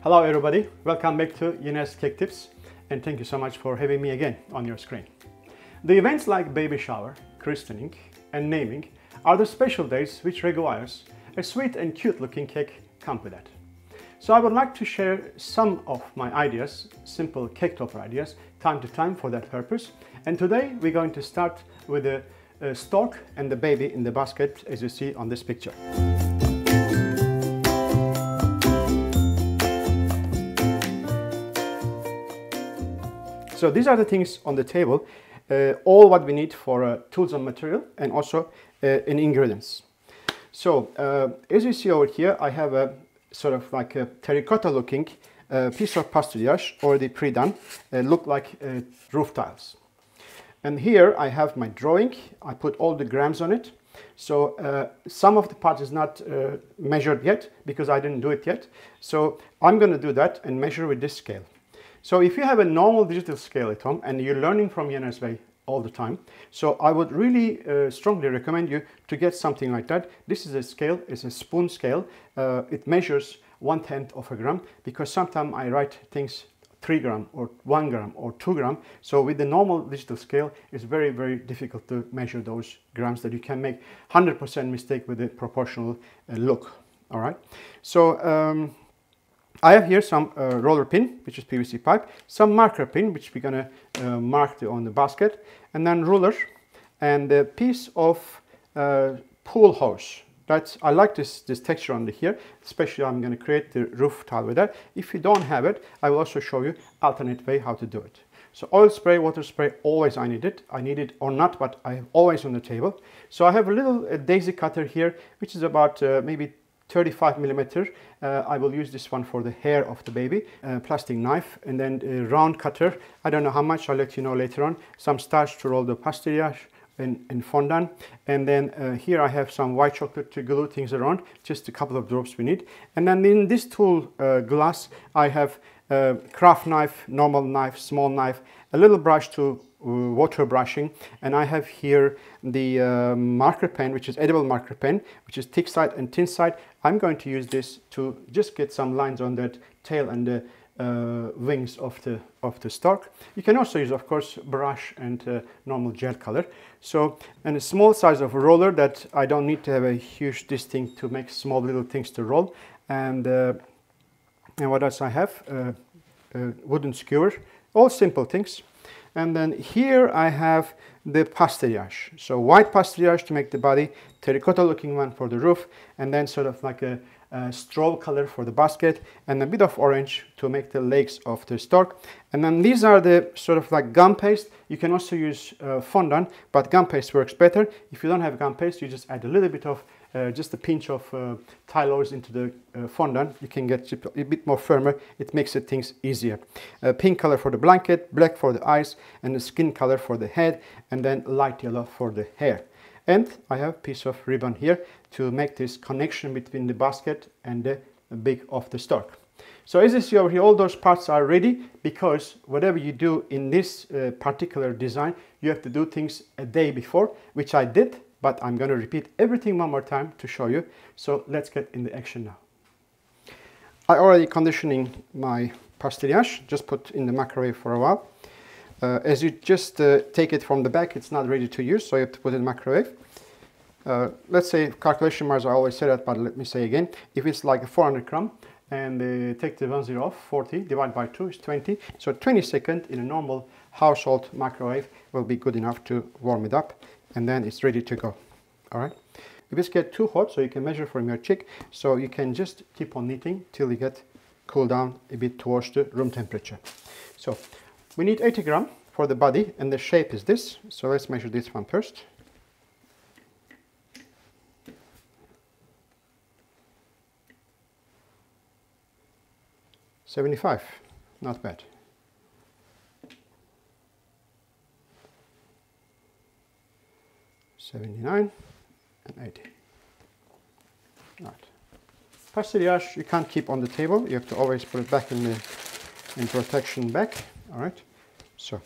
Hello everybody, welcome back to Yunus Cake Tips, and thank you so much for having me again on your screen. The events like baby shower, christening and naming are the special days which requires a sweet and cute looking cake come with that. So I would like to share some of my ideas, simple cake topper ideas, time to time for that purpose. And today we're going to start with the stork and the baby in the basket, as you see on this picture. So these are the things on the table, all what we need for tools and material, and also in ingredients. So as you see over here, I have a sort of like a terracotta looking piece of pastillage already pre-done, look like roof tiles. And here I have my drawing. I put all the grams on it. So some of the part is not measured yet because I didn't do it yet. So I'm going to do that and measure with this scale. So if you have a normal digital scale at home and you're learning from Yunus way all the time, so I would really strongly recommend you to get something like that. This is a scale, it's a spoon scale. It measures 1/10 of a gram, because sometimes I write things 3 gram or 1 gram or 2 gram. So with the normal digital scale, it's very, very difficult to measure those grams, that you can make 100% mistake with the proportional look. All right. So I have here some roller pin, which is PVC pipe, some marker pin, which we're gonna mark on the basket, and then ruler, and a piece of pool hose. I like this texture under here, especially I'm gonna create the roof tile with that. If you don't have it, I will also show you alternate way how to do it. So oil spray, water spray, always I need it. I need it or not, but I have always on the table. So I have a little daisy cutter here, which is about maybe 35 millimeter. I will use this one for the hair of the baby. Plastic knife, and then a round cutter. I don't know how much, I'll let you know later on. Some starch to roll the pastillage and fondant. And then here I have some white chocolate to glue things around, just a couple of drops we need. And then in this tool glass, I have craft knife, normal knife, small knife, a little brush to water brushing, and I have here the marker pen, which is edible marker pen, which is thick side and thin side. I'm going to use this to just get some lines on that tail and the wings of the stork. You can also use, of course, brush and normal gel color. So, and a small size of roller, that I don't need to have a huge this thing to make small little things to roll. And what else I have? A wooden skewer, all simple things. And then here I have the pastillage. So white pastillage to make the body, terracotta looking one for the roof, and then sort of like a straw color for the basket, and a bit of orange to make the legs of the stork. And then these are the sort of like gum paste. You can also use fondant, but gum paste works better. If you don't have gum paste, you just add a little bit of just a pinch of tylose into the fondant. You can get a bit more firmer. It makes it things easier. Pink color for the blanket, black for the eyes, and the skin color for the head, and then light yellow for the hair. And I have a piece of ribbon here to make this connection between the basket and the beak of the stork. So as you see over here, all those parts are ready, because whatever you do in this particular design, you have to do things a day before, which I did. But I'm going to repeat everything one more time to show you. So let's get in the action now. I already conditioning my pastillage, just put in the microwave for a while. As you just take it from the back, it's not ready to use, so you have to put it in the microwave. Let's say calculation marks, I always say that, but let me say again. If it's like a 400 gram and take the 10 off, 40 divided by 2 is 20. So 20 seconds in a normal household microwave will be good enough to warm it up. And then it's ready to go. All right. If it's get too hot, so you can measure from your chick, so you can just keep on kneading till you get cool down a bit towards the room temperature. So we need 80 gram for the body, and the shape is this. So let's measure this one first. $75, not bad. $79 and $80. Right. Pastillage you can't keep on the table. You have to always put it back in protection back. All right. So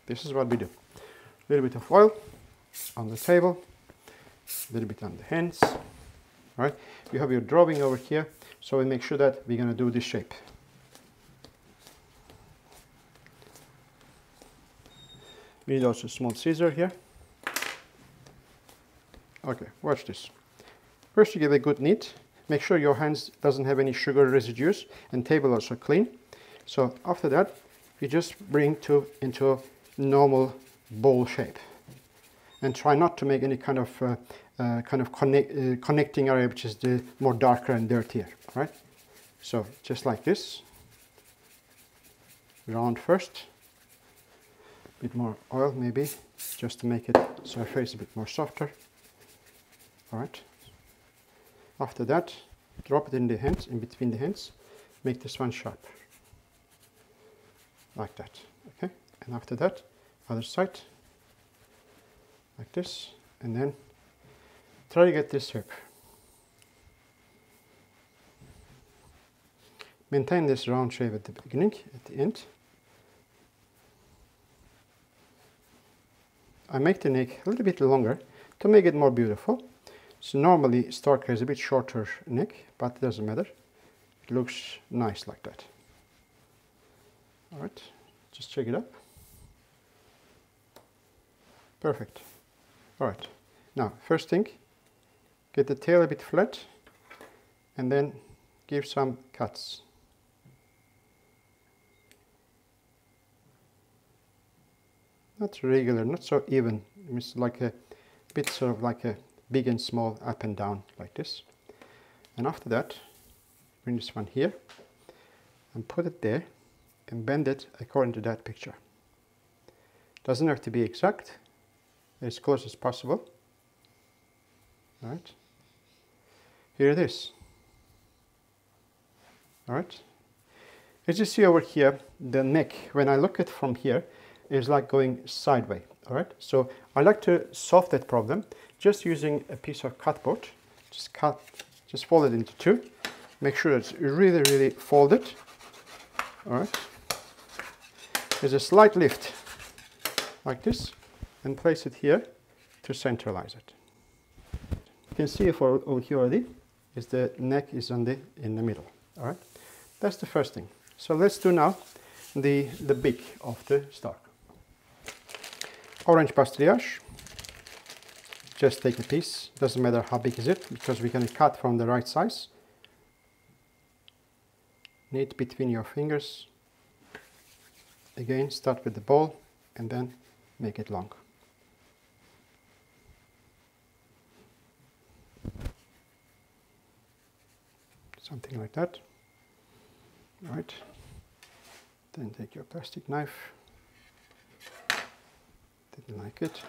this is what we do. A little bit of oil on the table, a little bit on the hands, right? You have your drawing over here, so we make sure that we're going to do this shape. We need also a small scissor here. Okay, watch this. First you give a good knead. Make sure your hands doesn't have any sugar residues, and table also clean. So after that, you just bring into normal bowl shape, and try not to make any kind of connecting area which is the more darker and dirtier. Right? So just like this. Round first. Bit more oil maybe, just to make it surface a bit more softer. All right. After that, drop it in the hands, in between the hands. Make this one sharp, like that. Okay. And after that, other side, like this, and then try to get this shape. Maintain this round shape at the beginning, at the end. I make the neck a little bit longer to make it more beautiful. So normally Stork has a bit shorter neck, but it doesn't matter. It looks nice like that. All right, just check it up. Perfect. All right, now first thing, get the tail a bit flat and then give some cuts. Not regular, not so even. It's like a bit sort of like a big and small, up and down like this. And after that, bring this one here and put it there and bend it according to that picture. Doesn't have to be exact, as close as possible. All right. Here it is. All right. As you see over here, the neck, when I look at it from here, is like going sideways. All right. So I like to solve that problem just using a piece of cardboard. Just fold it into two. Make sure it's really, really folded. All right. There's a slight lift like this, and place it here to centralize it. You can see over here already is the neck is in the middle. All right. That's the first thing. So let's do now the beak of the Stork. Orange pastillage. Just take a piece, doesn't matter how big is it, because we're going to cut from the right size. Knead between your fingers. Again, start with the ball and then make it long. Something like that. All right. Then take your plastic knife. Didn't like it.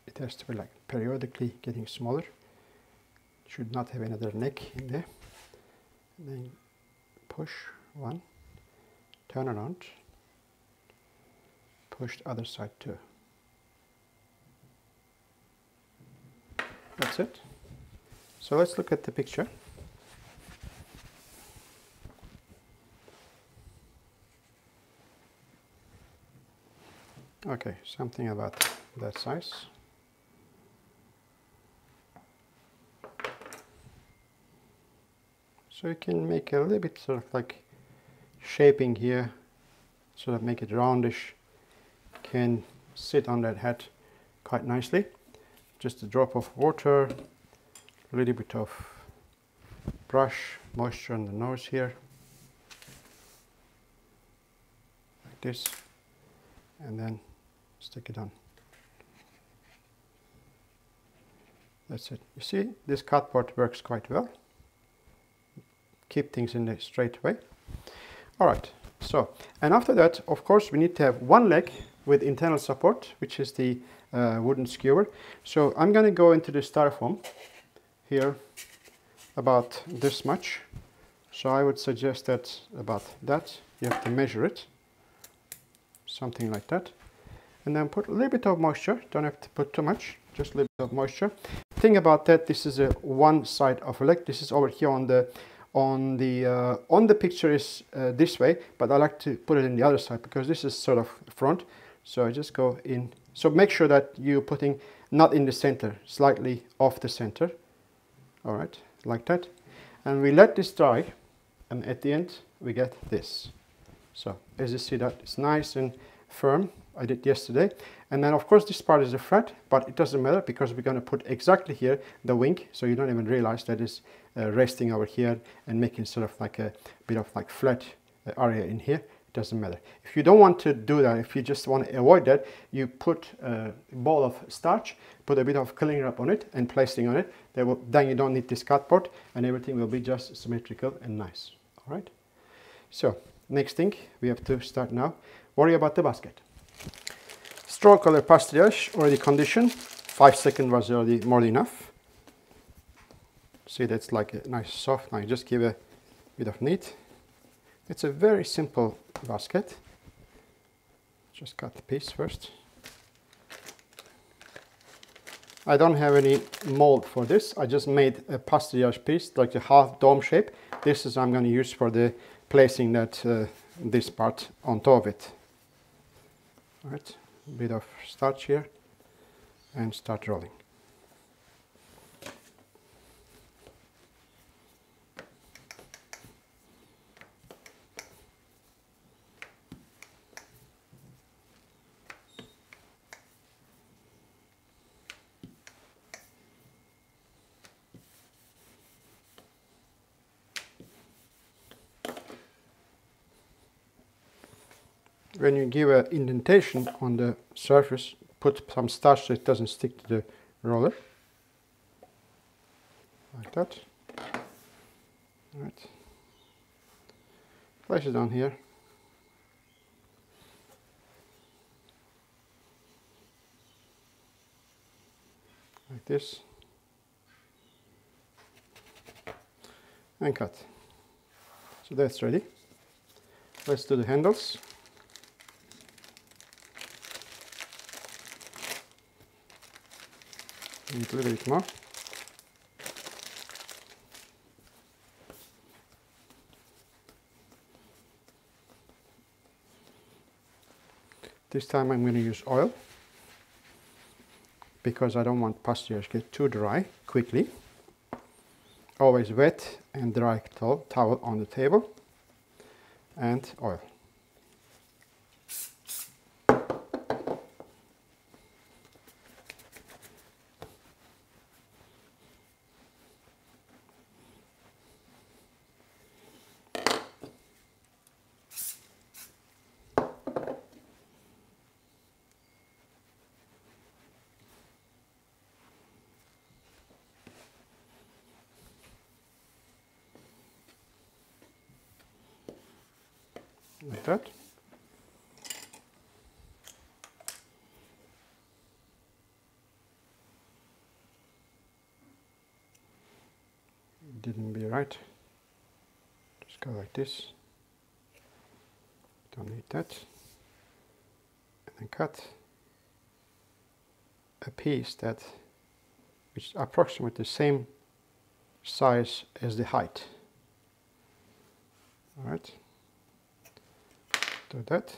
It has to be like periodically getting smaller. Should not have another neck in there. And then push one, turn around, push the other side too. That's it. So let's look at the picture. Okay, something about that size. So you can make a little bit sort of like shaping here, sort of make it roundish. Can sit on that head quite nicely. Just a drop of water, a little bit of brush, moisture on the nose here, like this, and then stick it on. That's it. You see, this cardboard works quite well. Keep things in the straight way. All right. So, and after that, of course, we need to have one leg with internal support, which is the wooden skewer. So I'm going to go into the styrofoam here about this much. So I would suggest that about that. You have to measure it. Something like that. And then put a little bit of moisture. Don't have to put too much. Just a little bit of moisture. Thing about that, this is a one side of a leg. This is over here on the picture is this way, but I like to put it in the other side because this is sort of front. So I just go in. So make sure that you're putting not in the center, slightly off the center. All right, like that. And we let this dry, and at the end we get this. So as you see, that it's nice and firm. I did yesterday. And then of course this part is a fret, but it doesn't matter because we're going to put exactly here the wing, so you don't even realize that it's resting over here and making sort of like a bit of like flat area in here. It doesn't matter. If you don't want to do that, if you just want to avoid that, you put a ball of starch, put a bit of cleaner up on it and pasting on it. Then you don't need this cardboard and everything will be just symmetrical and nice. All right. So next thing we have to start now. Worry about the basket. Straw color pastillage already conditioned. 5 seconds was already more than enough. See, that's like a nice soft. Now you just give a bit of knead. It's a very simple basket. Just cut the piece first. I don't have any mold for this. I just made a pastillage piece, like a half dome shape. This is I'm going to use for the placing that this part on top of it. All right, a bit of starch here, and start rolling. When you give an indentation on the surface, put some starch so it doesn't stick to the roller. Like that. All right. Place it on here. Like this. And cut. So that's ready. Let's do the handles. Need a little bit more. This time I'm going to use oil because I don't want pastillage to get too dry quickly. Always wet and dry towel on the table and oil. Like that. Didn't be right. Just go like this. Don't need that. And then cut a piece which is approximately the same size as the height. All right. Do that,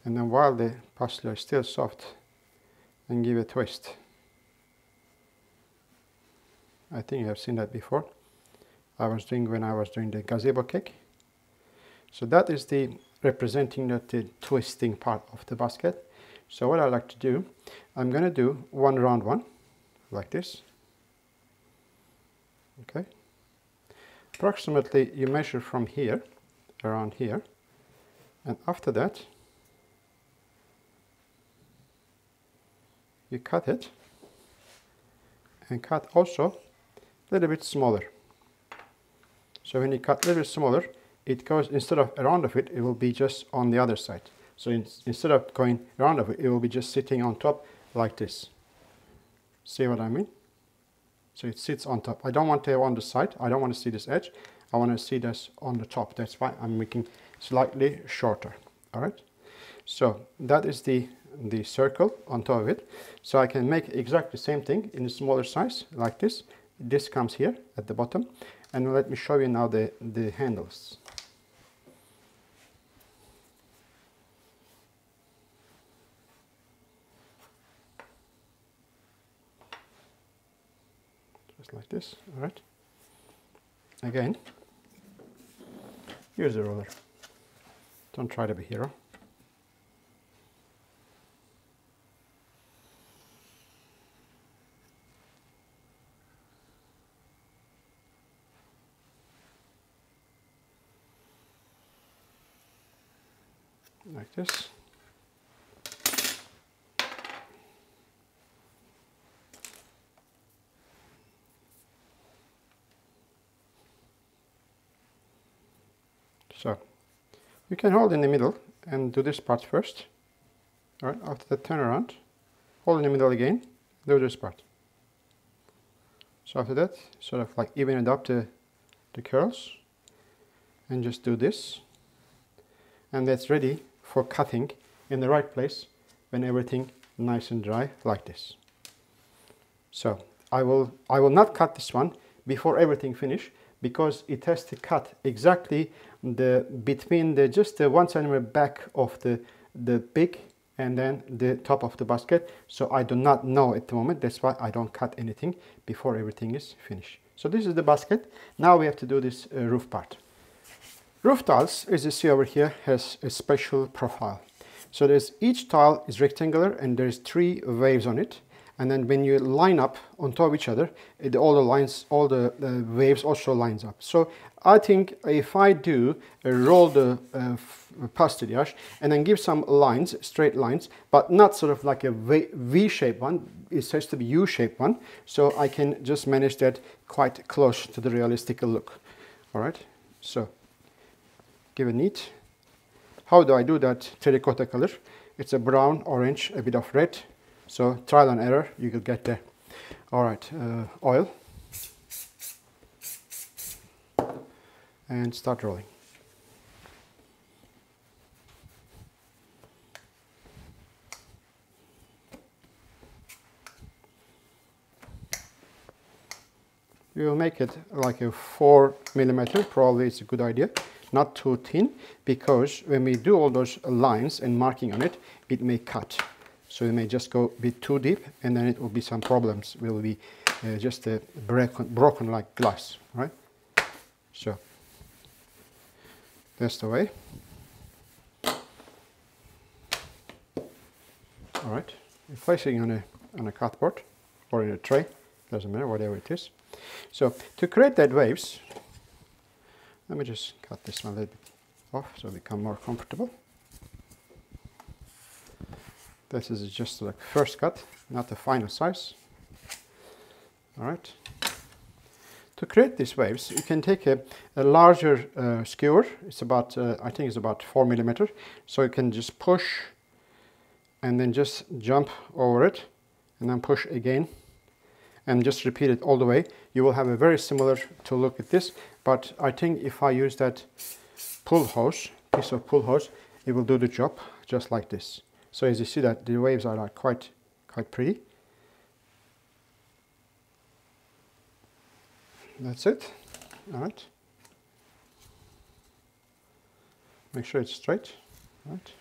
and then while the pastillage is still soft, then give a twist. I think you have seen that before. I was doing when I was doing the gazebo cake. So that is the representing the twisting part of the basket. So what I like to do, I'm going to do one round one, like this. Okay. Approximately you measure from here. Around here, and after that you cut it and cut also a little bit smaller. So when you cut a little bit smaller, it goes, instead of around of it, it will be just on the other side. So instead of going around of it, it will be just sitting on top like this. See what I mean? So it sits on top. I don't want to have on the side. I don't want to see this edge. I want to see this on the top. That's why I'm making slightly shorter. All right. So that is the circle on top of it. So I can make exactly the same thing in a smaller size like this. This comes here at the bottom. And let me show you now the handles. like this. All right. Again, use the roller. Don't try to be a hero. Like this. So you can hold in the middle and do this part first. All right, after that turn around, hold in the middle again, do this part. So after that, sort of like even it up the curls and just do this. And that's ready for cutting in the right place when everything nice and dry like this. So I will not cut this one before everything finish, because it has to cut exactly between just the 1 centimeter back of the pig and then the top of the basket. So I do not know at the moment. That's why I don't cut anything before everything is finished. So this is the basket. Now we have to do this roof part. Roof tiles, as you see over here, has a special profile. So there's each tile is rectangular and there's 3 waves on it. And then when you line up on top of each other, all the waves also lines up. So I think if I do roll the pastillage and then give some lines, straight lines, but not sort of like a V-shaped one, it has to be U-shaped one, so I can just manage that quite close to the realistic look. All right, so give a neat. How do I do that terracotta color? It's a brown, orange, a bit of red. So trial and error, you could get there. All right, oil. And start rolling. You will make it like a 4 millimeter, probably it's a good idea. Not too thin, because when we do all those lines and marking on it, it may cut. So it may just go a bit too deep, and then it will be some problems. Will be just broken like glass, right? So that's the way. All right, you're placing on a cardboard or in a tray, doesn't matter, whatever it is. So to create that waves, let me just cut this one a little bit off so we become more comfortable. This is just like first cut, not the final size. All right. To create these waves, you can take a larger skewer. It's about, I think it's about 4 millimeter. So you can just push and then just jump over it and then push again and just repeat it all the way. You will have a very similar to look at this, but I think if I use that pull hose, piece of pull hose, it will do the job just like this. So as you see that the waves are like quite pretty. That's it. All right. Make sure it's straight. All right.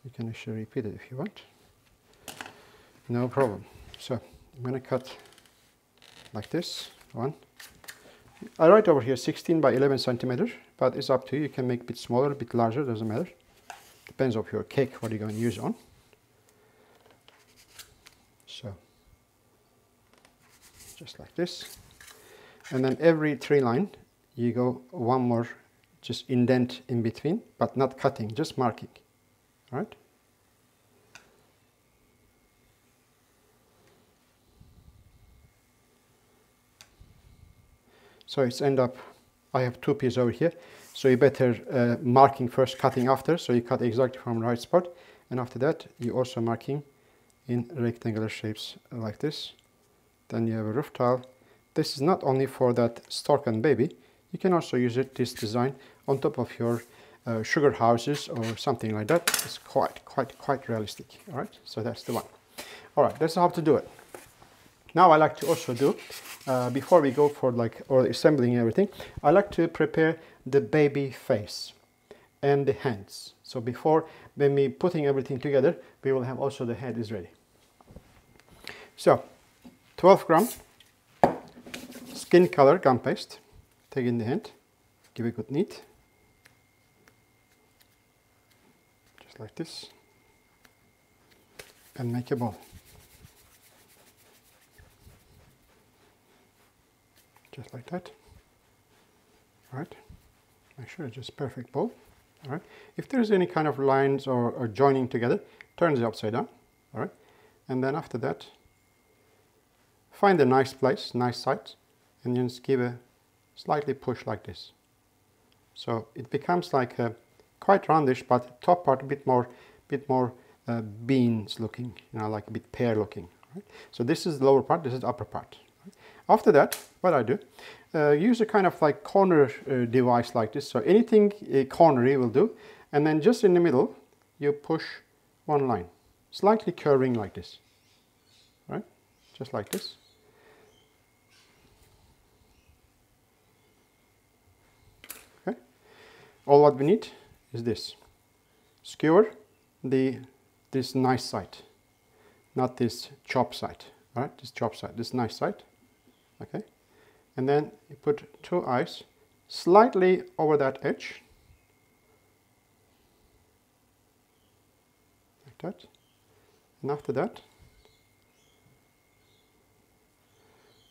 You can actually repeat it if you want. No problem. So I'm going to cut like this. One. I write over here 16 by 11 centimeters, but it's up to you. You can make a bit smaller, a bit larger, doesn't matter. Depends on your cake, what you're going to use on. So, just like this. And then every 3 line, you go 1 more, just indent in between, but not cutting, just marking. All right? So it's end up, I have 2 pieces over here. So you better marking first, cutting after. So you cut exactly from the right spot. And after that, you also marking in rectangular shapes like this. Then you have a roof tile. This is not only for that stork and baby. You can also use this design on top of your sugar houses or something like that. It's quite realistic. All right, so that's the one. All right, that's how to do it. Now I like to also do, before we go for or assembling everything, I like to prepare the baby face and the hands. So before, when we putting everything together, we will have also the head is ready. So 12 gram skin color gum paste. Take in the hand, give a good knead. Just like this. And make a ball. Just like that. Alright. Make sure it's just perfect ball. Alright. If there's any kind of lines or joining together, turn it upside down. Alright. And then after that, find a nice place, nice side, and just give a slightly push like this. So it becomes like a quite roundish, but top part a bit more beans looking, like a bit pear looking. Right? So this is the lower part, this is the upper part. Right? After that, what I do, use a kind of like corner device like this. So anything cornery will do, and then just in the middle, you push one line, slightly curving like this. Right? Just like this. Okay. All what we need is this. Skewer this nice side, not this chop side. All right, this chop side, this nice side. Okay, and then you put two eyes slightly over that edge, like that. And after that,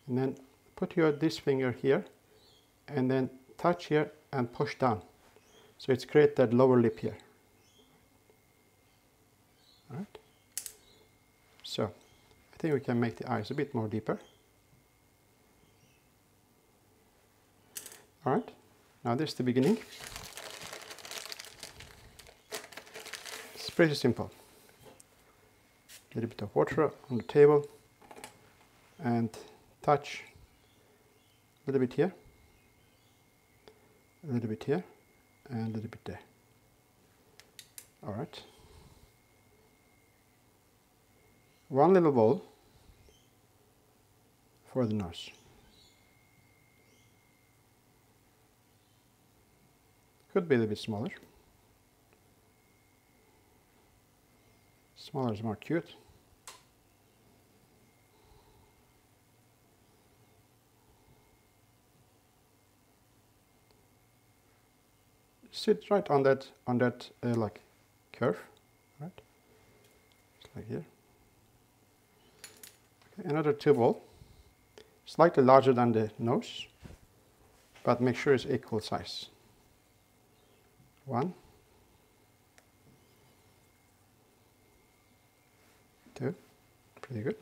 and then put this finger here, and then touch here and push down. So it's create that lower lip here. All right. So I think we can make the eyes a bit more deeper. All right. Now this is the beginning. It's pretty simple. A little bit of water on the table and touch a little bit here, a little bit here, and a little bit there. All right. One little ball for the nose. Could be a little bit smaller. Smaller is more cute. Sit right on that like curve, right? Just like here. Okay, another two ball, slightly larger than the nose, but make sure it's equal size. One, two, pretty good.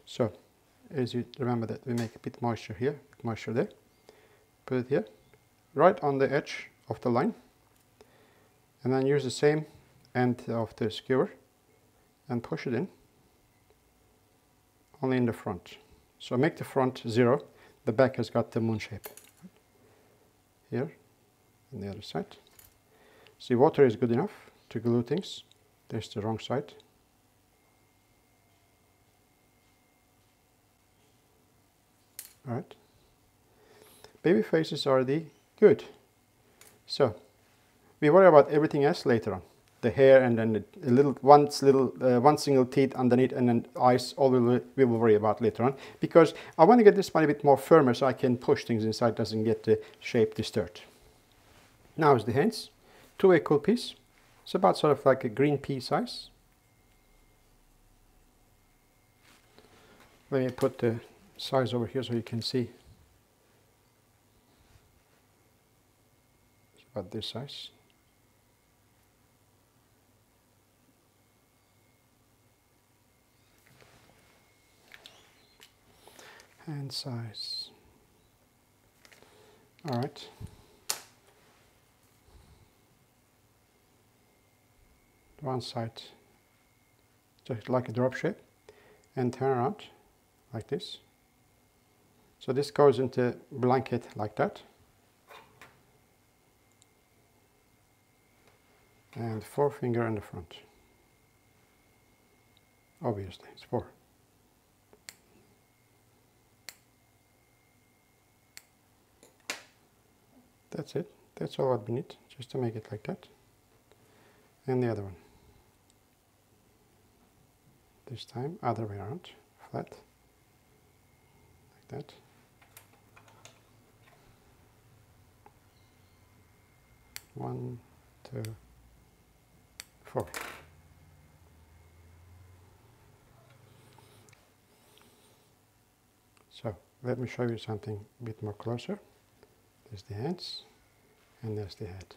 So, as you remember that we make a bit moisture here, moisture there. Put it here, right on the edge of the line, and then use the same end of the skewer and push it in, only in the front. So make the front 0, the back has got the moon shape. Here, on the other side. See, water is good enough to glue things. There's the wrong side. Alright. Baby faces are the good. So, we worry about everything else later on. The hair and then the one single teeth underneath and then eyes, all we will worry about later on. Because I want to get this one a bit more firmer so I can push things inside, doesn't get the shape disturbed. Now is the hands. 2 equal pieces. It's about sort of like a green pea size. Let me put the size over here so you can see. It's about this size. Hand size. All right. One side just like a drop shape and turn around like this. So this goes into blanket like that. And 4 finger in the front. Obviously, it's 4. That's it. That's all what we need, just to make it like that. And the other one. This time, other way around, flat, like that. 1, 2, 4. So let me show you something a bit more closer. There's the hands and there's the head.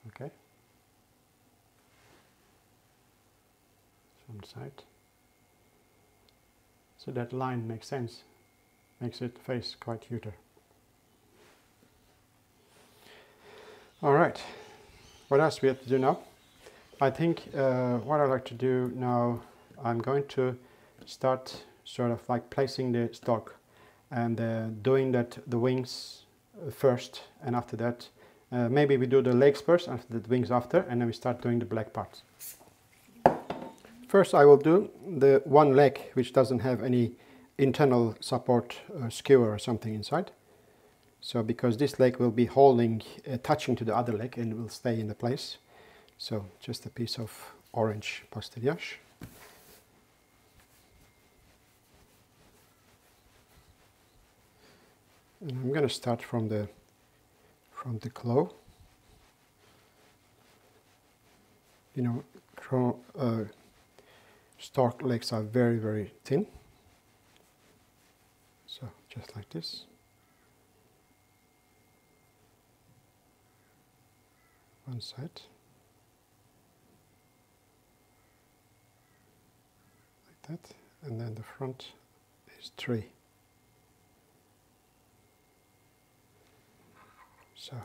Okay. From the side. So that line makes sense, makes it face quite cuter. Alright, what else we have to do now? I think what I like to do now, I'm going to start sort of like placing the stork and doing the wings first, and after that maybe we do the legs first, after the wings after, and then we start doing the black parts. First I will do the one leg which doesn't have any internal support skewer or something inside. So because this leg will be holding, touching to the other leg and will stay in the place. So just a piece of orange pastillage. And I'm going to start from the claw. You know, stork legs are very, very thin. So just like this. One side. Like that. And then the front is 3. So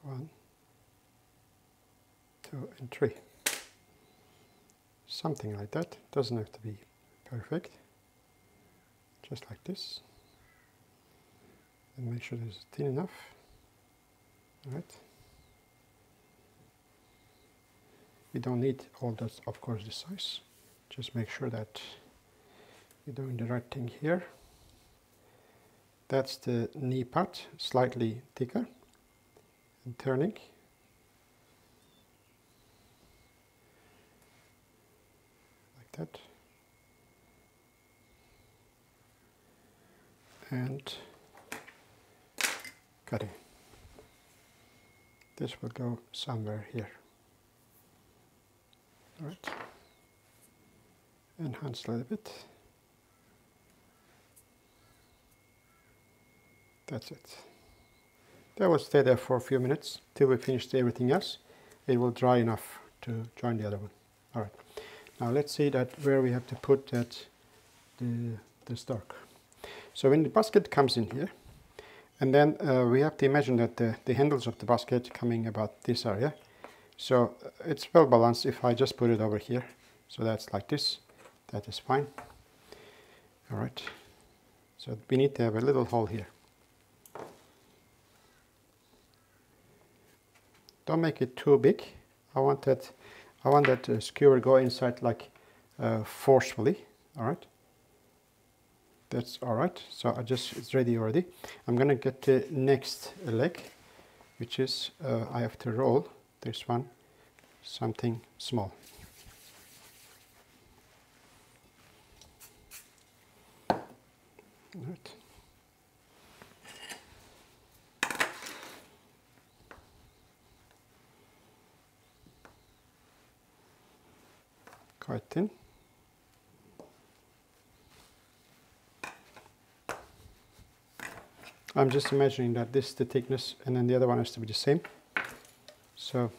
1, 2, and 3. Something like that. Doesn't have to be perfect. Just like this. And make sure this is thin enough. All right. We don't need all that, of course, this size. Just make sure that you're doing the right thing here. That's the knee part, slightly thicker and turning. Like that. And cutting. This will go somewhere here. All right. Enhance a little bit. That's it. That will stay there for a few minutes till we finish everything else. It will dry enough to join the other one. All right. Now let's see that where we have to put that the stork. So when the basket comes in here, and then we have to imagine that the handles of the basket coming about this area. So it's well balanced if I just put it over here. So that's like this. That is fine. All right. So we need to have a little hole here. Don't make it too big. I want that skewer go inside like forcefully. All right. That's all right. So it's ready already. I'm gonna get the next leg, which is I have to roll this one something small. All right. Quite thin. I'm just imagining that this is the thickness and then the other one has to be the same. So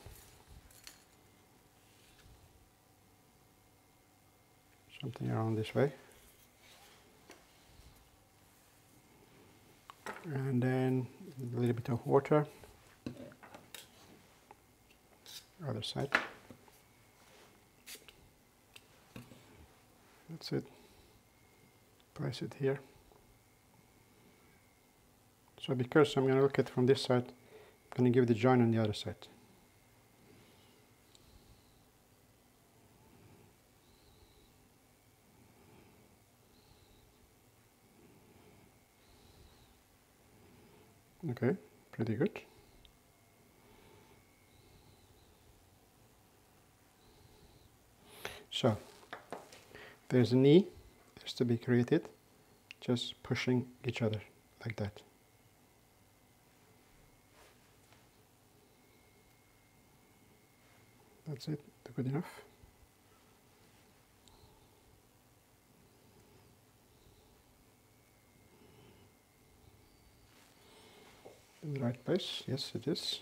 something around this way. And then a little bit of water. Other side. That's it. Place it here. So because I'm going to look at it from this side, I'm going to give the join on the other side. Okay, pretty good. So there's a knee, there's shapes to be created, just pushing each other like that. That's it, good enough. In the right place, yes it is.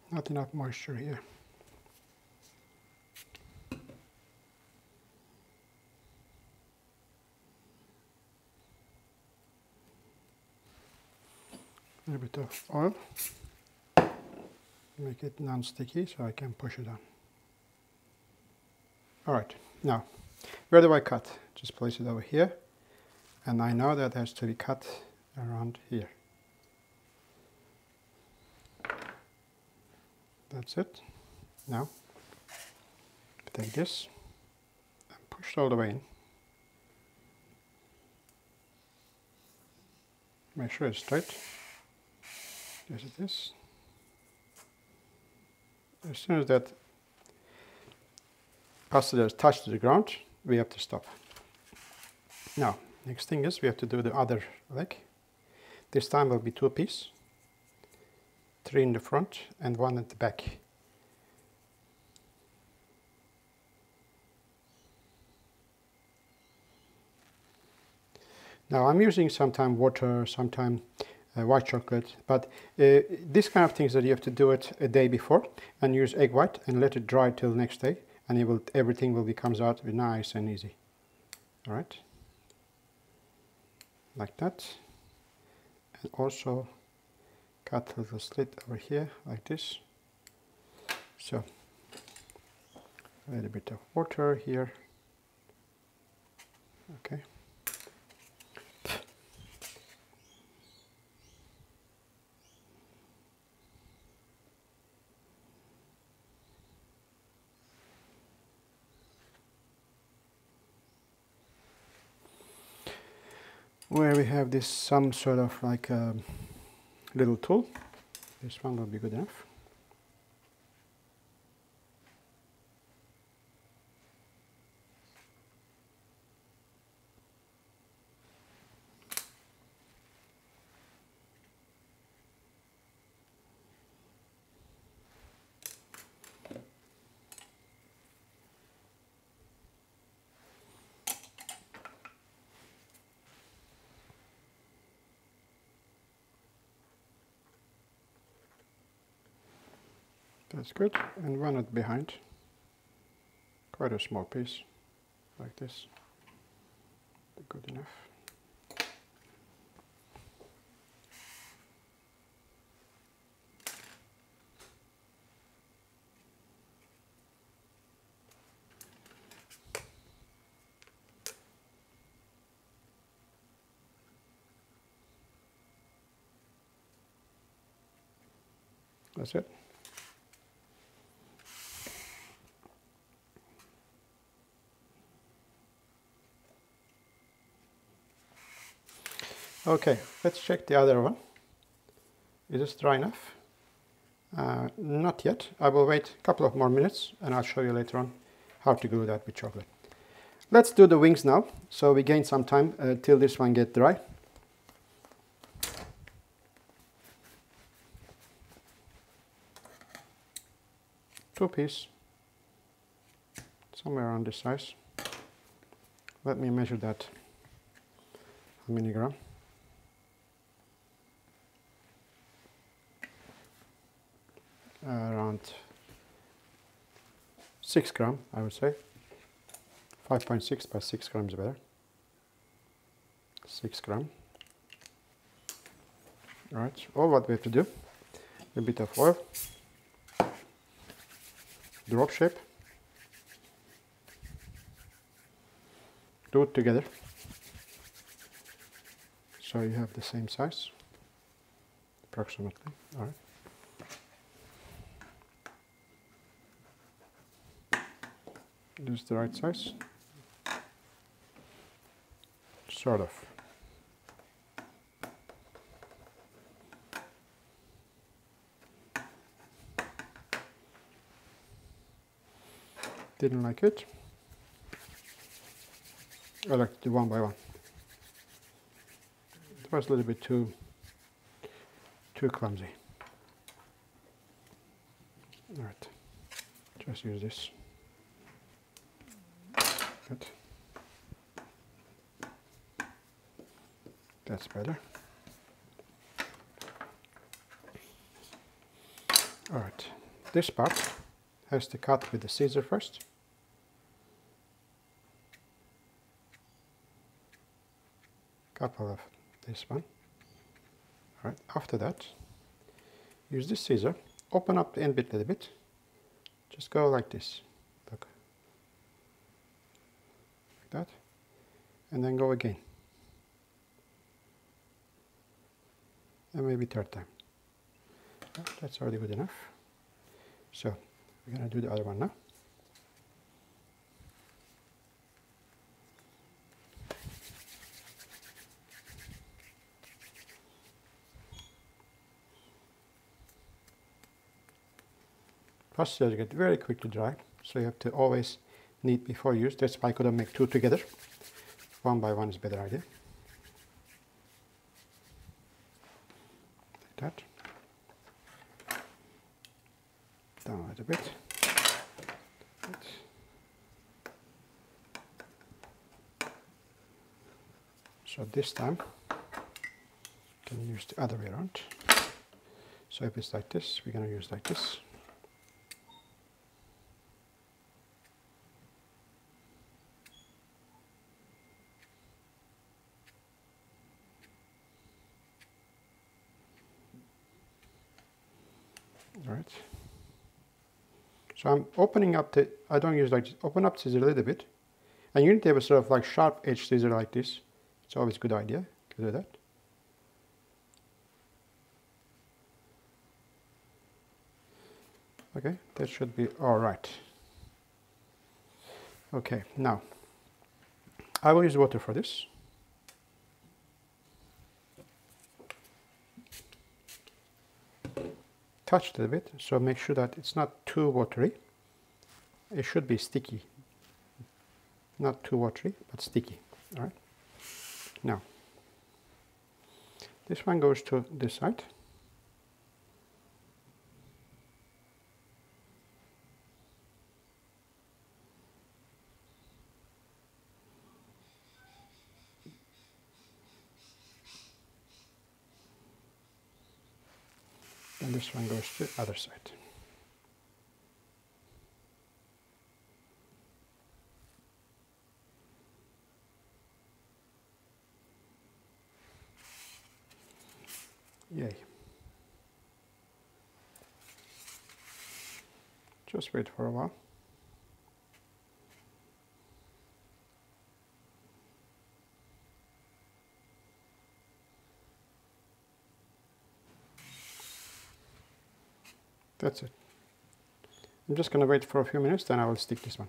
Not enough moisture here. A little bit of oil. Make it non-sticky so I can push it on. Alright, now, where do I cut? Just place it over here. And I know that has to be cut around here. That's it. Now, take this and push it all the way in. Make sure it's straight. Yes, it is. As soon as that pastillage is touched to the ground, we have to stop. Now, next thing is we have to do the other leg. This time will be 2 pieces. 3 in the front and 1 at the back. Now I'm using sometimes water, sometimes white chocolate, but these kind of things that you have to do it a day before and use egg white and let it dry till next day, and everything will comes out nice and easy. All right, like that, and also cut a little slit over here like this. So a little bit of water here. Okay. Where we have this some sort of like a little tool, this one will be good enough. That's good, and run it behind, quite a small piece, like this, good enough. That's it. Okay, let's check the other one. Is this dry enough? Not yet. I will wait a couple of more minutes and I'll show you later on how to glue that with chocolate. Let's do the wings now, so we gain some time till this one gets dry. Two piece, somewhere around this size. Let me measure that. How many gram? Around 6 gram, I would say. 5.6 but 6 grams better. 6 gram. Alright, all what we have to do, a bit of oil, drop shape, do it together so you have the same size approximately. Alright. This is the right size. Sort of. Didn't like it. I like the one by one. It was a little bit too clumsy. All right, just use this. Good. That's better. All right, this part has to cut with the scissor first. Couple of this one. All right, after that, use this scissor, open up the end bit a little bit, just go like this, look, like that, and then go again, and maybe third time. Oh, that's already good enough. So we're going to do the other one now. Pastillage get very quickly dry, so you have to always knead before use. That's why I couldn't make two together. One by one is a better idea. Like that. Down a little bit. So this time, you can use the other way around. So if it's like this, we're going to use like this. All right. So I'm opening up the, I don't use like this, open up scissor a little bit. And you need to have a sort of like sharp edge scissor like this. It's always a good idea to do that. Okay, that should be all right. Okay, now I will use water for this. Touch it a bit, so make sure that it's not too watery. It should be sticky. Not too watery, but sticky. All right. Now, this one goes to this side. And this one goes to the other side. Yay. Just wait for a while. That's it. I'm just going to wait for a few minutes, then I will stick this one.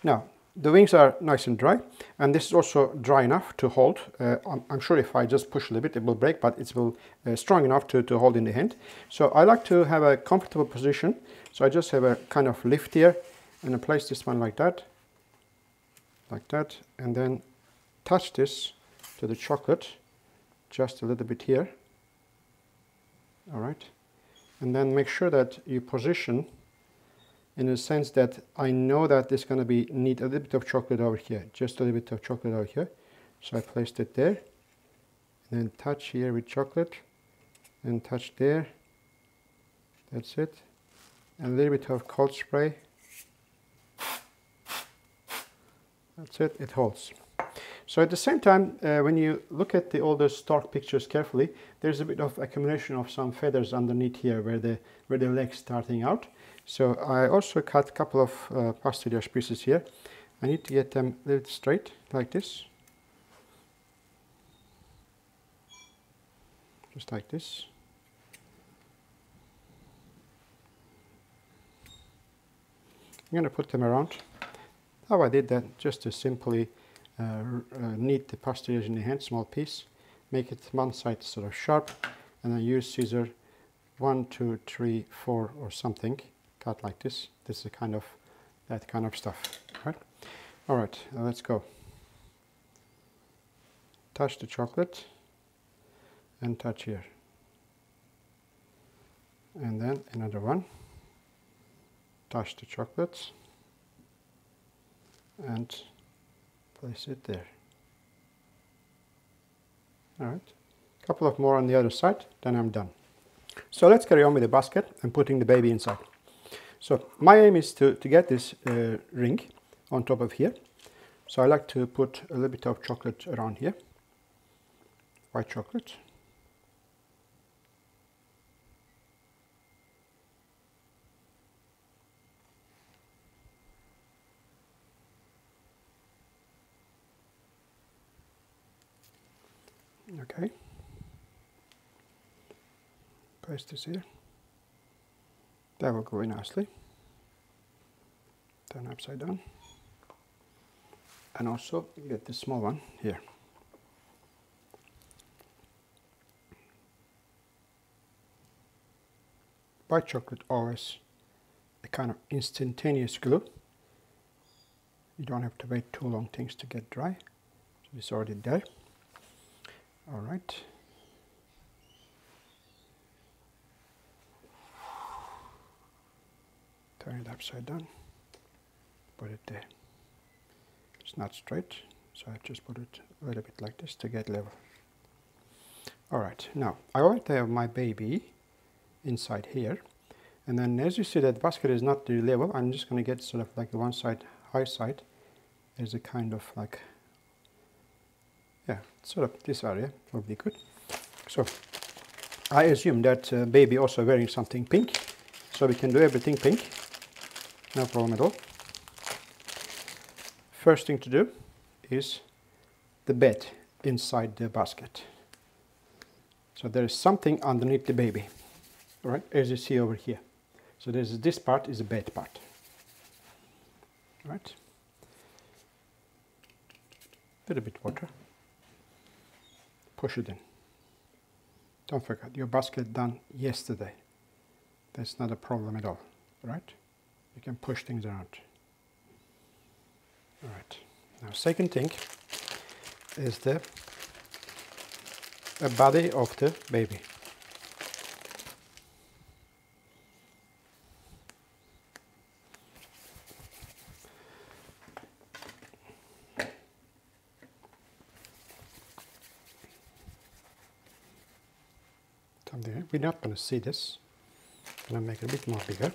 Now, the wings are nice and dry, and this is also dry enough to hold. I'm sure if I just push a little bit, it will break, but it will strong enough to hold in the hand. So I like to have a comfortable position. So I just have a kind of lift here, and I place this one like that, and then touch this to the chocolate, just a little bit here. All right. And then make sure that you position in a sense that I know that this is going to need a little bit of chocolate over here, just a little bit of chocolate over here. So I placed it there, and then touch here with chocolate, and touch there. That's it. And a little bit of cold spray. That's it, it holds. So at the same time, when you look at the older STORK pictures carefully, there's a bit of accumulation of some feathers underneath here where the legs starting out. So I also cut a couple of pastillage pieces here. I need to get them a little straight like this. Just like this. I'm going to put them around How I did that, just to simply knead the pastillage in the hand, small piece, make it one side sort of sharp, and then use scissor 1, 2, 3, 4 or something, cut like this. This is that kind of stuff, right? All right, let's go. Touch the chocolate and touch here. And then another one. Touch the chocolate and place it there. All right, a couple of more on the other side, then I'm done. So let's carry on with the basket and putting the baby inside. So my aim is to get this ring on top of here. So I like to put a little bit of chocolate around here, white chocolate. Okay. Place this here. That will go in nicely. Turn upside down. And also get the small one here. White chocolate always a kind of instantaneous glue. You don't have to wait too long things to get dry. So it's already there. All right. Turn it upside down. Put it there. It's not straight, so I just put it a little bit like this to get level. All right, now I already have my baby inside here, and then as you see that basket is not really level, I'm just going to get sort of like the one side, high side. There's a kind of like, yeah, sort of this area will be good. So I assume that baby also wearing something pink, so we can do everything pink, no problem at all. First thing to do is the bed inside the basket. So there is something underneath the baby, all right, as you see over here. So this part is the bed part, all right. A little bit water. Push it in. Don't forget, your basket done yesterday. That's not a problem at all, right? You can push things around. All right. Now, second thing is the body of the baby. We're not going to see this. I'm going to make it a bit more bigger.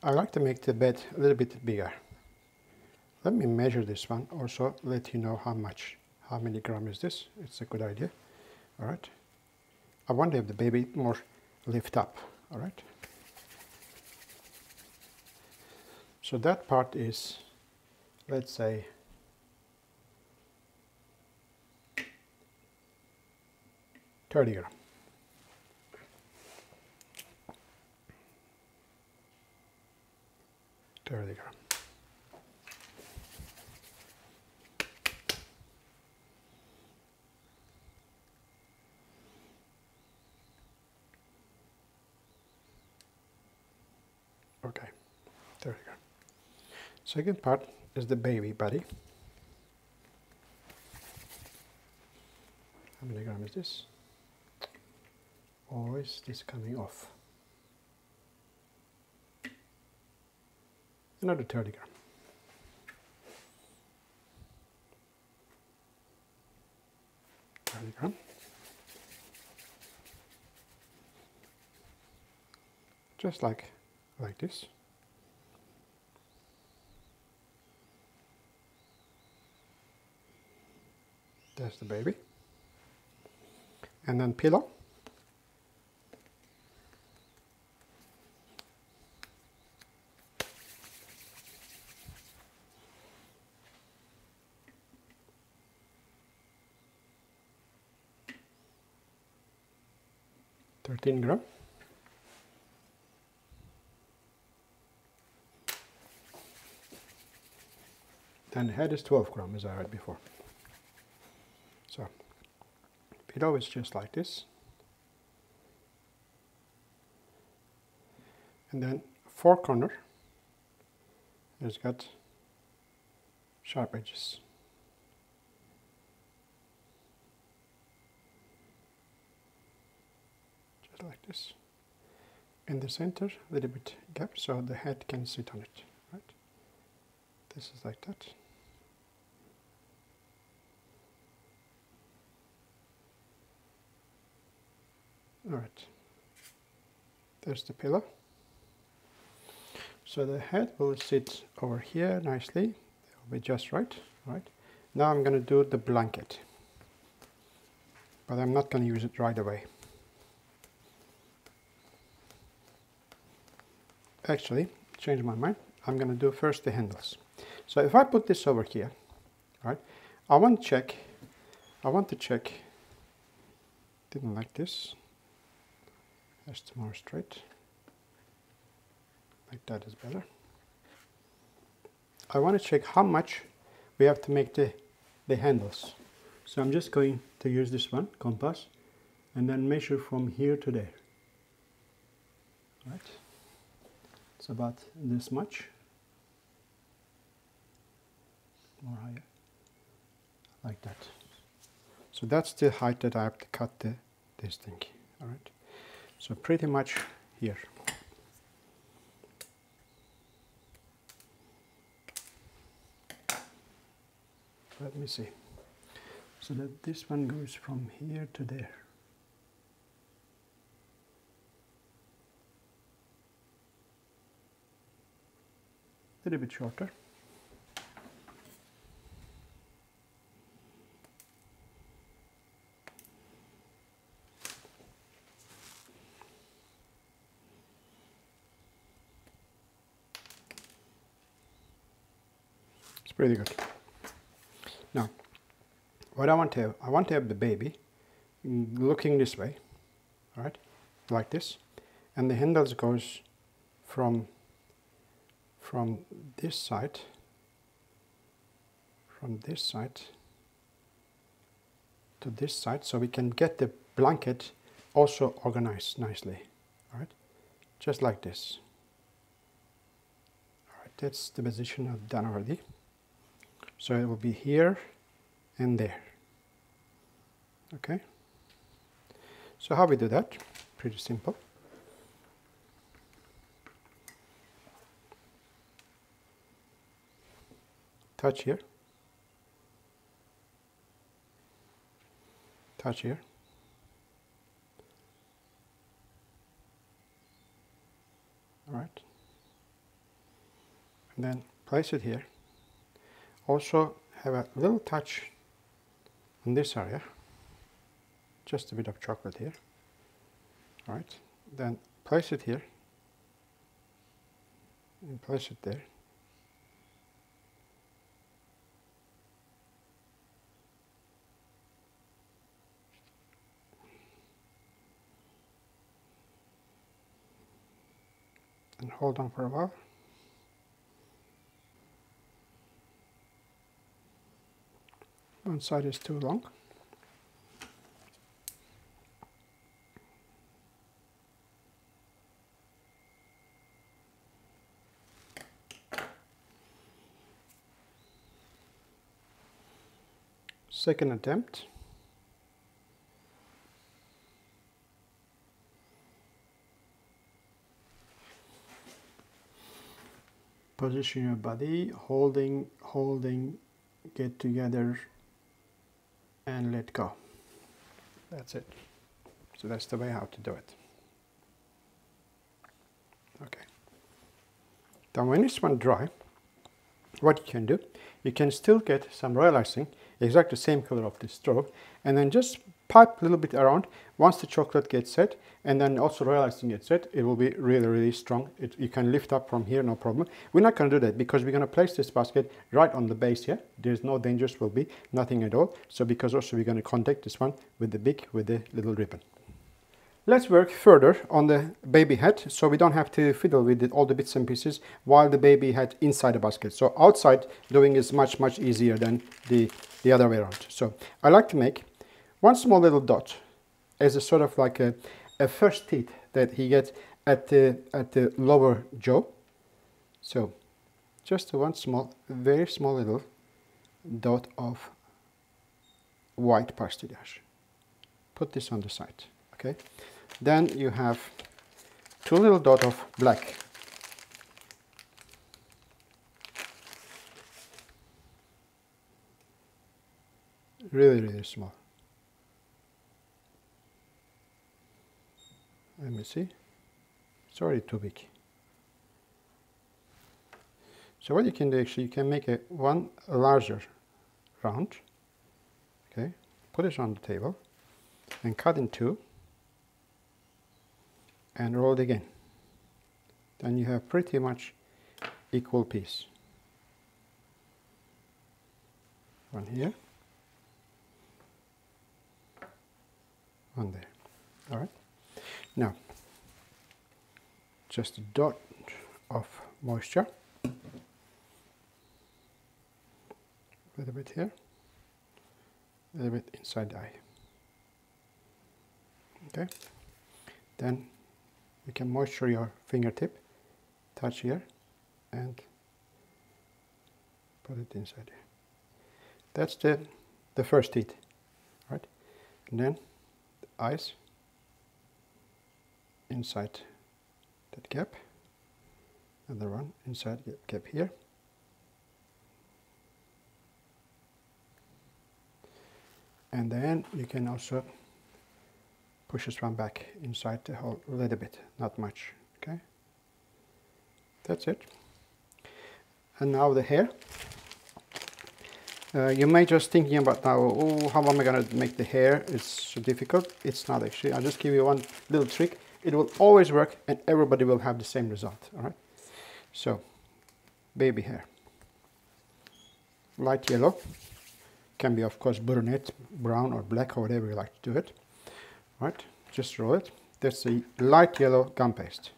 I like to make the bed a little bit bigger. Let me measure this one, also let you know how many grams is this. It's a good idea. All right. I want to have the baby more lift up. All right. So that part is, let's say, 30 grams. 30 grams. Okay, 30 grams. Second part is the baby body. How many grams is this? Always this coming off. Another 30 grams. Just like this. There's the baby. And then pillow. 13 gram. Then the head is 12 gram, as I read before. So below is just like this. And then four corner has got sharp edges. Just like this. In the center, a little bit gap so the head can sit on it. Right? This is like that. Alright. There's the pillow. So the head will sit over here nicely. It will be just right. Right. Now I'm going to do the blanket. But I'm not going to use it right away. Actually, change my mind. I'm going to do first the handles. So if I put this over here, right, I want to check, didn't like this. Just more straight. Like that is better. I want to check how much we have to make the handles. So I'm just going to use this one, compass, and then measure from here to there. Right? It's about this much. More higher. Like that. So that's the height that I have to cut this thing. Alright. So pretty much here. Let me see. So that this one goes from here to there. A little bit shorter. It's pretty good. Now, what I want to have the baby looking this way, all right, like this, and the handles goes from this side, to this side, so we can get the blanket also organized nicely, all right, just like this. All right, that's the position I've done already. So it will be here and there. Okay. So how we do that? Pretty simple. Touch here. Touch here. All right. And then place it here. Also have a little touch in this area, just a bit of chocolate here. All right, then place it here and place it there. And hold on for a while. One side is too long. Second attempt. Position your body, holding, get together, and let go. That's it. So that's the way how to do it. Okay. Then when this one dry, what you can do, you can still get some royal icing, exactly the same color of the straw, and then just pipe a little bit around. Once the chocolate gets set, and then also royal icing gets set, it will be really, really strong. You can lift up from here, no problem. We're not going to do that because we're going to place this basket right on the base here. There's no dangers, will be nothing at all. So because also we're going to contact this one with the little ribbon. Let's work further on the baby head, so we don't have to fiddle with all the bits and pieces while the baby head inside the basket. So outside doing is much easier than the other way around. So I like to make one small little dot as a sort of like a first teeth that he gets at the lower jaw. So just one small, very small little dot of white pastillage. Put this on the side, okay? Then you have two little dots of black. Really small. Let me see. It's already too big. So what you can do, actually, you can make one larger round. Okay, put it on the table and cut in two and roll it again. Then you have pretty much equal piece. One here, one there. All right. Now, just a dot of moisture. A little bit here, a little bit inside the eye. Okay, then you can moisture your fingertip, touch here, and put it inside here. That's the first teeth, right? And then the eyes inside that gap, another one inside the gap here. And then you can also push this one back inside the hole a little bit, not much, okay? That's it. And now the hair. You may just thinking about now, oh, how am I going to make the hair? It's so difficult. It's not actually. I'll just give you one little trick. It will always work and everybody will have the same result, all right? So, baby hair. Light yellow. Can be, of course, brunette, brown, or black, or whatever you like to do it. Right, just roll it. That's a light yellow gum paste.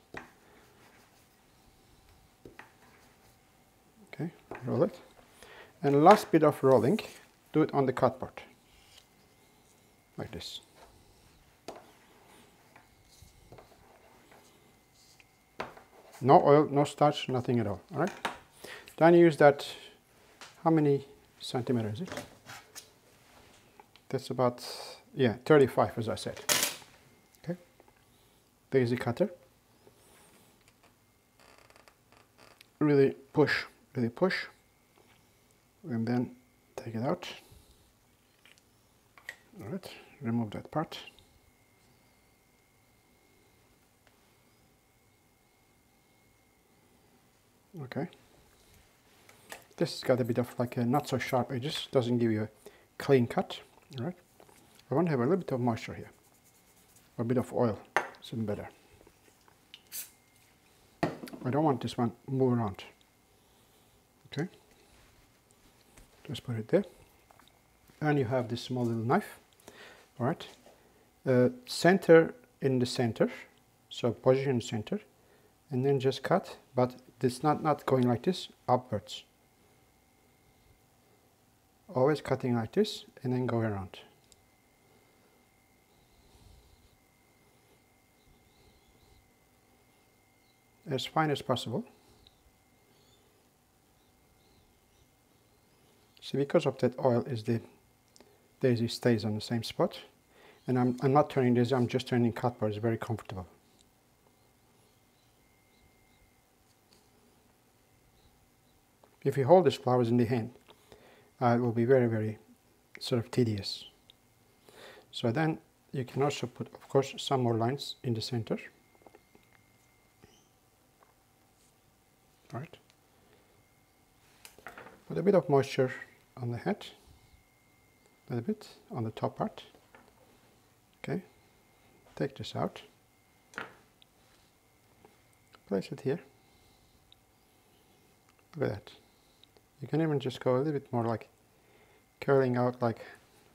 Okay, roll it. And last bit of rolling, do it on the cardboard. Like this. No oil, no starch, nothing at all. All right. Then use that, how many centimeters is it? That's about, yeah, 35 as I said. Okay, basic cutter. Really push, and then take it out. All right, remove that part. Okay. This has got a bit of like a not so sharp edges, doesn't give you a clean cut. All right. I want to have a little bit of moisture here, or a bit of oil, it's even better. I don't want this one move around. Okay, just put it there, and you have this small little knife. All right, center in the center, so position center, and then just cut, but it's not going like this, upwards. Always cutting like this, and then go around. As fine as possible. See, because of that oil, is the daisy stays on the same spot, and I'm not turning this. I'm just turning cardboard. It's very comfortable. If you hold these flowers in the hand, it will be very sort of tedious. So then you can also put, of course, some more lines in the center. Right. Put a bit of moisture on the head, a little bit on the top part. Okay. Take this out. Place it here. Look at that. You can even just go a little bit more like curling out, like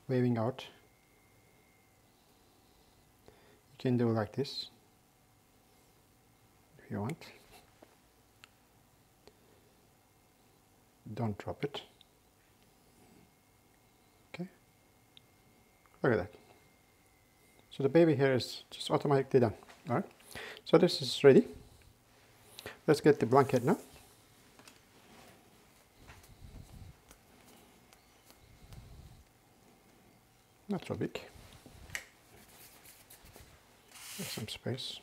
waving out. You can do like this if you want. Don't drop it. Okay, look at that. So the baby here is just automatically done. All right, so this is ready. Let's get the blanket now. Not so big. There's some space.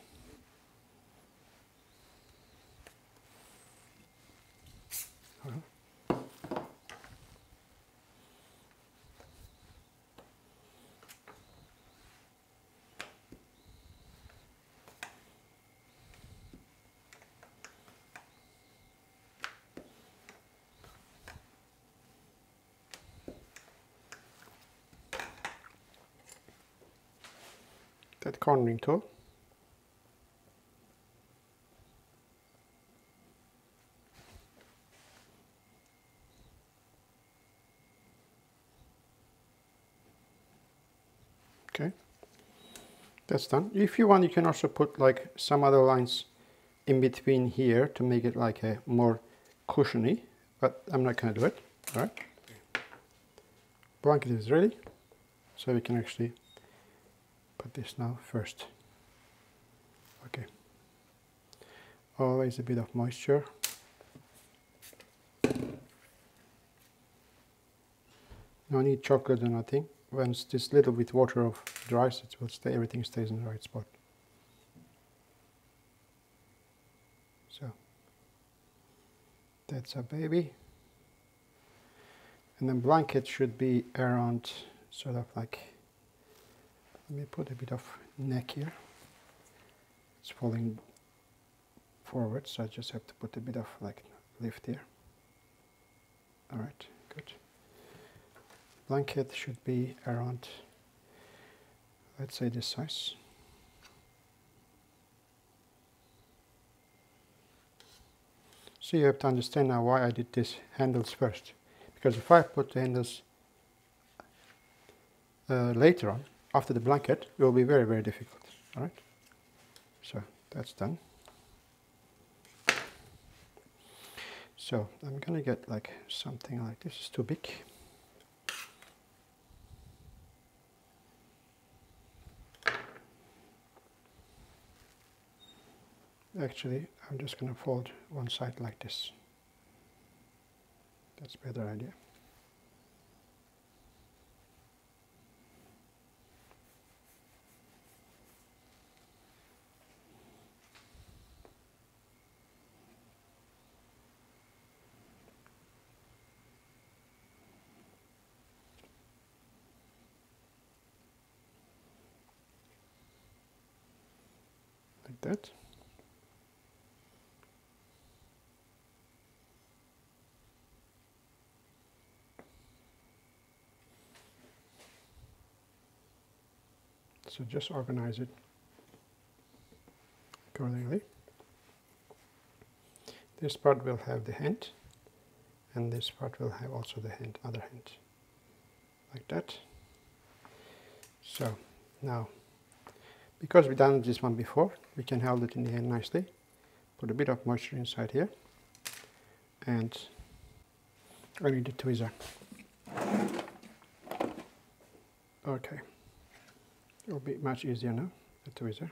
That cornering tool. Okay, that's done. If you want, you can also put like some other lines in between here to make it like a more cushiony, but I'm not going to do it. All right, blanket is ready, so we can actually put this now first. Okay, always a bit of moisture. No need chocolate or nothing. Once this little bit water dries, it will stay. Everything stays in the right spot. So that's a baby, and then blanket should be around sort of like. Let me put a bit of neck here. It's falling forward, so I just have to put a bit of like lift here. All right, good. Blanket should be around, let's say this size. So you have to understand now why I did this handles first. Because if I put the handles later on, after the blanket, it will be very, very difficult. All right. So that's done. So I'm gonna get like something like this. Is too big. Actually, I'm just going to fold one side like this. That's a better idea. Like that. So just organize it accordingly. This part will have the hand, and this part will have also the hand, other hand, like that. So now, because we've done this one before, we can hold it in the hand nicely. Put a bit of moisture inside here, and I need the tweezer. Okay. It will be much easier now, the tweezer,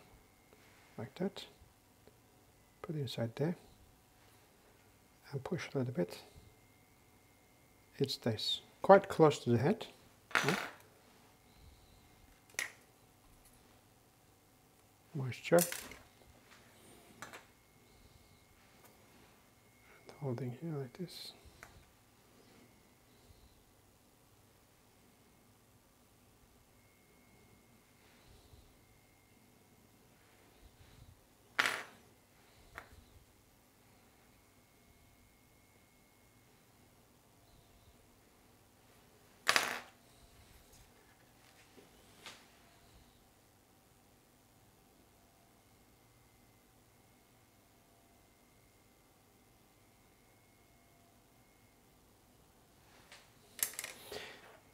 like that. Put it inside there, and push a little bit. It stays quite close to the head. Yeah. Moisture. And holding here like this.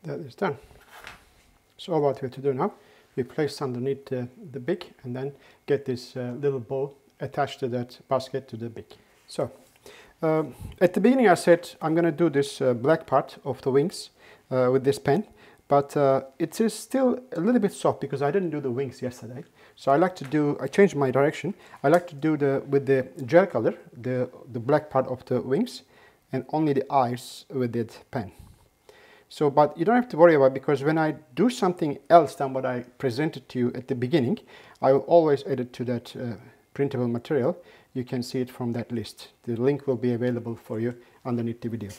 That is done. So all what we have to do now, be placed underneath the beak, and then get this little bow attached to that basket to the beak. So at the beginning I said I'm going to do this black part of the wings with this pen, but it is still a little bit soft because I didn't do the wings yesterday. So I changed my direction. I like to do with the gel color, the black part of the wings, and only the eyes with that pen. So, but you don't have to worry about it, because when I do something else than what I presented to you at the beginning, I will always add it to that printable material. You can see it from that list. The link will be available for you underneath the video.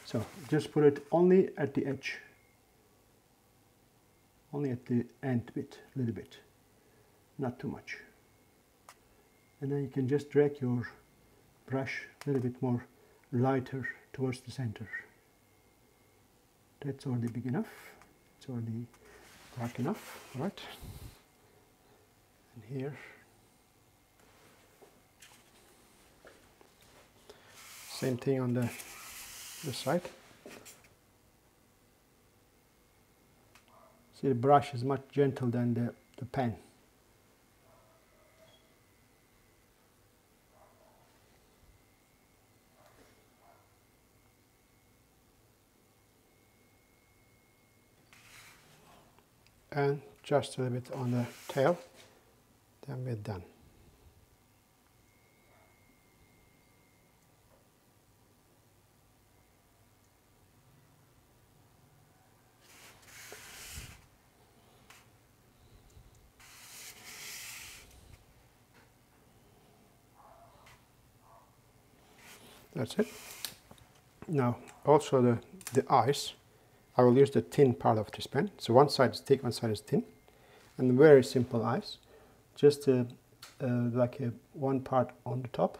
So just put it only at the edge, only at the end bit, a little bit, not too much. And then you can just drag your brush a little bit more lighter towards the center. That's already big enough. It's already dark enough, right? And here, same thing on the side. See, the brush is much gentler than the pen. And just a little bit on the tail, then we're done. That's it. Now also the eyes, I will use the thin part of this pen. So one side is thick, one side is thin, and very simple eyes. Just like one part on the top,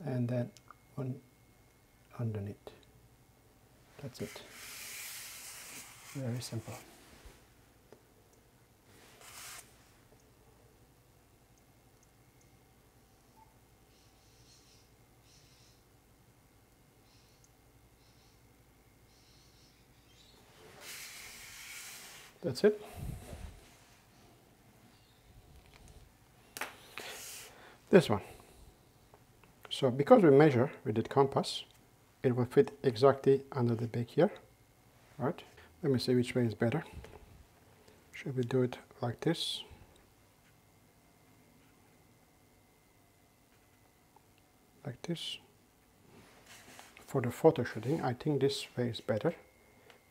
and then one underneath. That's it. Very simple. That's it. This one. So because we measure with the compass, it will fit exactly under the beak here. All right. Let me see which way is better. Should we do it like this? Like this. For the photo shooting, I think this way is better,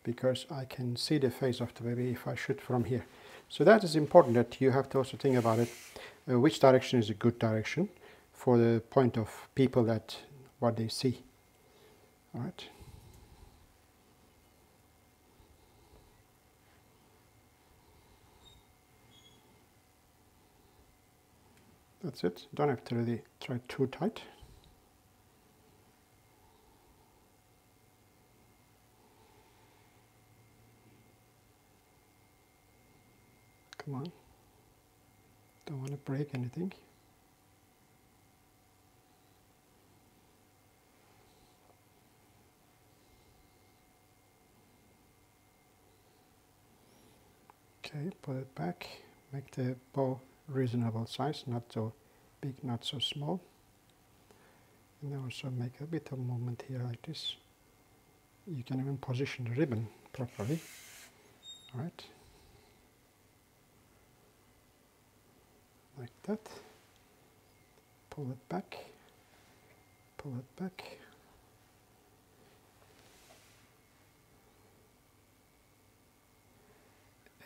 because I can see the face of the baby if I shoot from here. So that is important, that you have to also think about it, which direction is a good direction for the point of people, that what they see. All right. That's it. Don't have to really try too tight. Come on. Don't want to break anything. Okay, put it back. Make the bow reasonable size, not so big, not so small. And also make a bit of movement here like this. You can even position the ribbon properly. All right. Like that. Pull it back. Pull it back.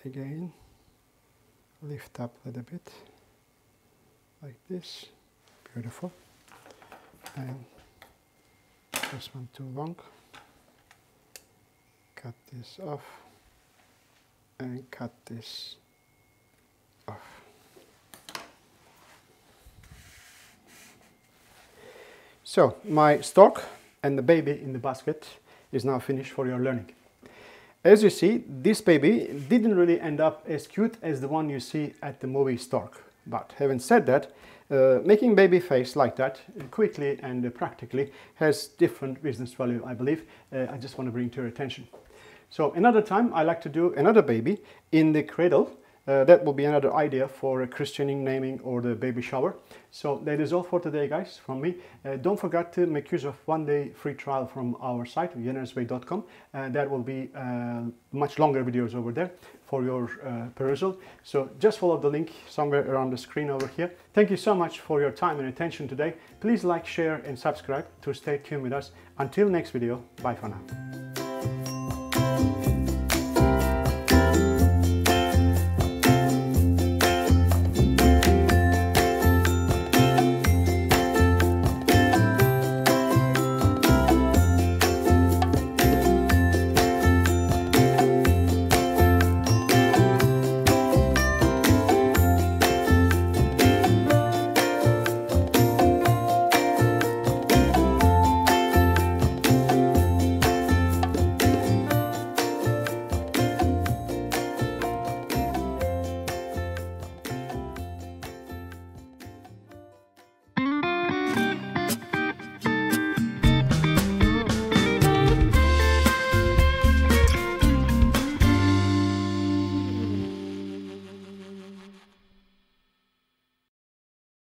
Again, lift up a little bit, like this. Beautiful. And this one too long. Cut this off and cut this off. So my stork and the baby in the basket is now finished for your learning. As you see, this baby didn't really end up as cute as the one you see at the movie Stork. But having said that, making baby face like that quickly and practically has different business value, I believe. I just want to bring to your attention. So another time I like to do another baby in the cradle. That will be another idea for a christening, naming, or the baby shower. So that is all for today, guys, from me. Don't forget to make use of 1-day free trial from our site, generousway.com. There will be much longer videos over there for your perusal. So just follow the link somewhere around the screen over here. Thank you so much for your time and attention today. Please like, share, and subscribe to stay tuned with us. Until next video, bye for now.